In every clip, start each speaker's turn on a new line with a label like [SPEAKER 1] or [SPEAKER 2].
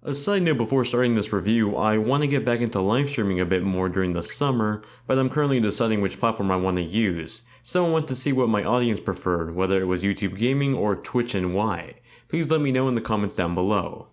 [SPEAKER 1] A side note before starting this review, I want to get back into live streaming a bit more during the summer, but I'm currently deciding which platform I want to use, so I want to see what my audience preferred, whether it was YouTube Gaming or Twitch and why. Please let me know in the comments down below.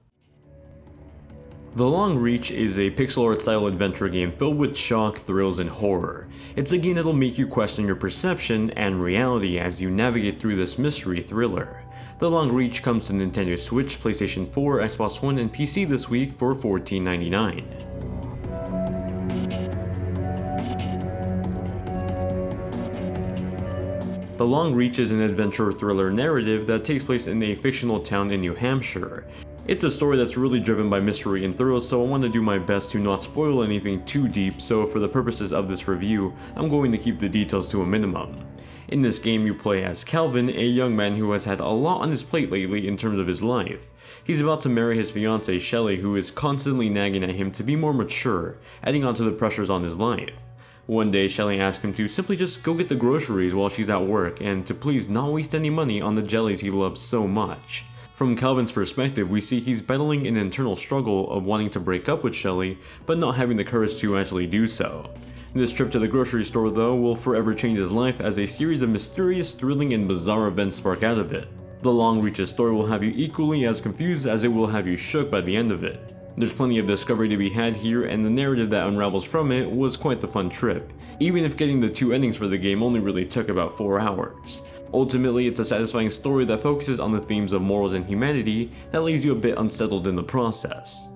[SPEAKER 1] The Long Reach is a pixel art style adventure game filled with shock, thrills, and horror. It's a game that'll make you question your perception and reality as you navigate through this mystery thriller. The Long Reach comes to Nintendo Switch, PlayStation 4, Xbox One, and PC this week for $14.99. The Long Reach is an adventure thriller narrative that takes place in a fictional town in New Hampshire. It's a story that's really driven by mystery and thrills, so I want to do my best to not spoil anything too deep, so for the purposes of this review, I'm going to keep the details to a minimum. In this game, you play as Calvin, a young man who has had a lot on his plate lately in terms of his life. He's about to marry his fiancée Shelley, who is constantly nagging at him to be more mature, adding on to the pressures on his life. One day, Shelley asks him to simply just go get the groceries while she's at work, and to please not waste any money on the jellies he loves so much. From Calvin's perspective, we see he's battling an internal struggle of wanting to break up with Shelley, but not having the courage to actually do so. This trip to the grocery store, though, will forever change his life as a series of mysterious, thrilling, and bizarre events spark out of it. The Long Reach's story will have you equally as confused as it will have you shook by the end of it. There's plenty of discovery to be had here, and the narrative that unravels from it was quite the fun trip, even if getting the two endings for the game only really took about 4 hours. Ultimately, it's a satisfying story that focuses on the themes of morals and humanity that leaves you a bit unsettled in the process.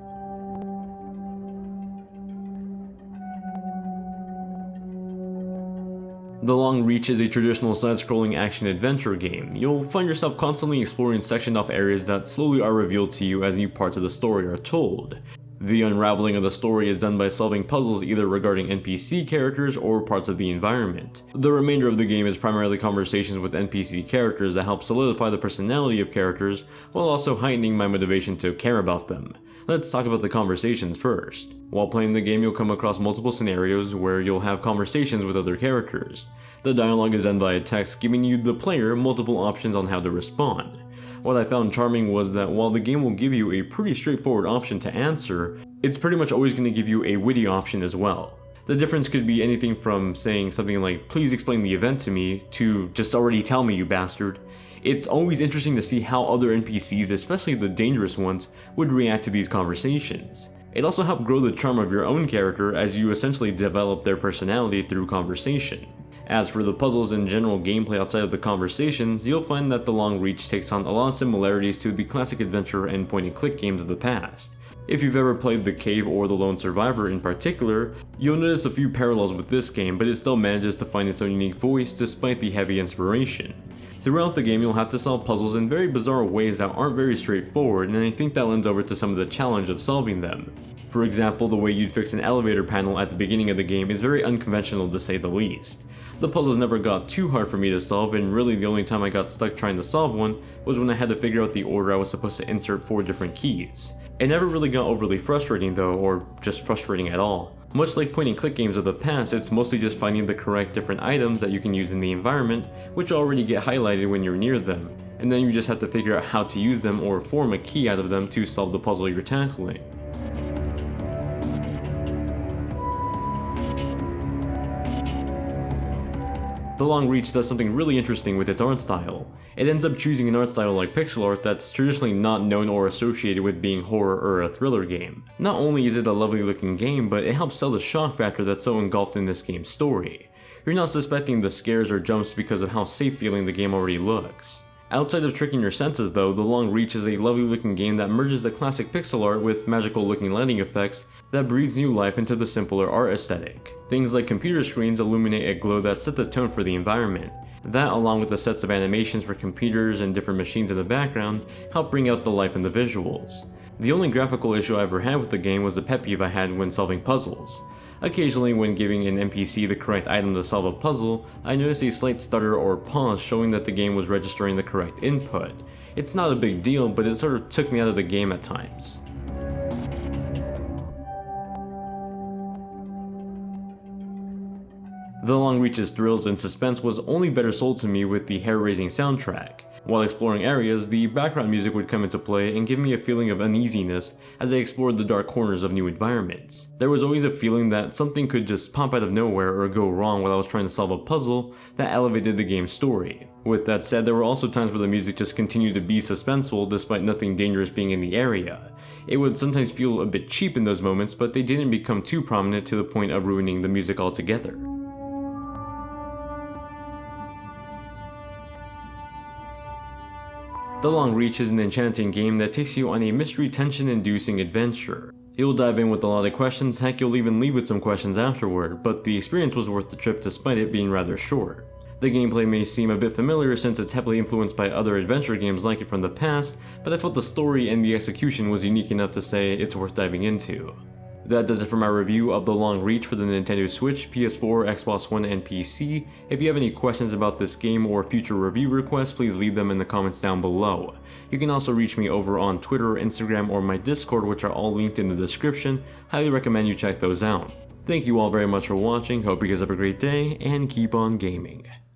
[SPEAKER 1] The Long Reach is a traditional side-scrolling action-adventure game. You'll find yourself constantly exploring sectioned off areas that slowly are revealed to you as new parts of the story are told. The unraveling of the story is done by solving puzzles either regarding NPC characters or parts of the environment. The remainder of the game is primarily conversations with NPC characters that help solidify the personality of characters while also heightening my motivation to care about them. Let's talk about the conversations first. While playing the game, you'll come across multiple scenarios where you'll have conversations with other characters. The dialogue is done via text, giving you, the player, multiple options on how to respond. What I found charming was that while the game will give you a pretty straightforward option to answer, it's pretty much always going to give you a witty option as well. The difference could be anything from saying something like, "Please explain the event to me," to "Just already tell me, you bastard." It's always interesting to see how other NPCs, especially the dangerous ones, would react to these conversations. It also helped grow the charm of your own character as you essentially develop their personality through conversation. As for the puzzles and general gameplay outside of the conversations, you'll find that The Long Reach takes on a lot of similarities to the classic adventure and point-and-click games of the past. If you've ever played The Cave or The Lone Survivor in particular, you'll notice a few parallels with this game, but it still manages to find its own unique voice despite the heavy inspiration. Throughout the game, you'll have to solve puzzles in very bizarre ways that aren't very straightforward, and I think that lends over to some of the challenge of solving them. For example, the way you'd fix an elevator panel at the beginning of the game is very unconventional to say the least. The puzzles never got too hard for me to solve, and really the only time I got stuck trying to solve one was when I had to figure out the order I was supposed to insert 4 different keys. It never really got overly frustrating though, or just frustrating at all. Much like point-and-click games of the past, it's mostly just finding the correct different items that you can use in the environment, which already get highlighted when you're near them, and then you just have to figure out how to use them or form a key out of them to solve the puzzle you're tackling. The Long Reach does something really interesting with its art style. It ends up choosing an art style like pixel art that's traditionally not known or associated with being horror or a thriller game. Not only is it a lovely looking game, but it helps sell the shock factor that's so engulfed in this game's story. You're not suspecting the scares or jumps because of how safe feeling the game already looks. Outside of tricking your senses though, The Long Reach is a lovely looking game that merges the classic pixel art with magical looking lighting effects that breathes new life into the simpler art aesthetic. Things like computer screens illuminate a glow that set the tone for the environment. That, along with the sets of animations for computers and different machines in the background, help bring out the life in the visuals. The only graphical issue I ever had with the game was a pet peeve I had when solving puzzles. Occasionally, when giving an NPC the correct item to solve a puzzle, I noticed a slight stutter or pause showing that the game was registering the correct input. It's not a big deal, but it sort of took me out of the game at times. The Long Reach's thrills and suspense was only better sold to me with the hair-raising soundtrack. While exploring areas, the background music would come into play and give me a feeling of uneasiness as I explored the dark corners of new environments. There was always a feeling that something could just pop out of nowhere or go wrong while I was trying to solve a puzzle that elevated the game's story. With that said, there were also times where the music just continued to be suspenseful despite nothing dangerous being in the area. It would sometimes feel a bit cheap in those moments, but they didn't become too prominent to the point of ruining the music altogether. The Long Reach is an enchanting game that takes you on a mystery tension-inducing adventure. You'll dive in with a lot of questions, heck you'll even leave with some questions afterward, but the experience was worth the trip despite it being rather short. The gameplay may seem a bit familiar since it's heavily influenced by other adventure games like it from the past, but I felt the story and the execution was unique enough to say it's worth diving into. That does it for my review of The Long Reach for the Nintendo Switch, PS4, Xbox One, and PC. If you have any questions about this game or future review requests, please leave them in the comments down below. You can also reach me over on Twitter, Instagram, or my Discord, which are all linked in the description. Highly recommend you check those out. Thank you all very much for watching, hope you guys have a great day, and keep on gaming.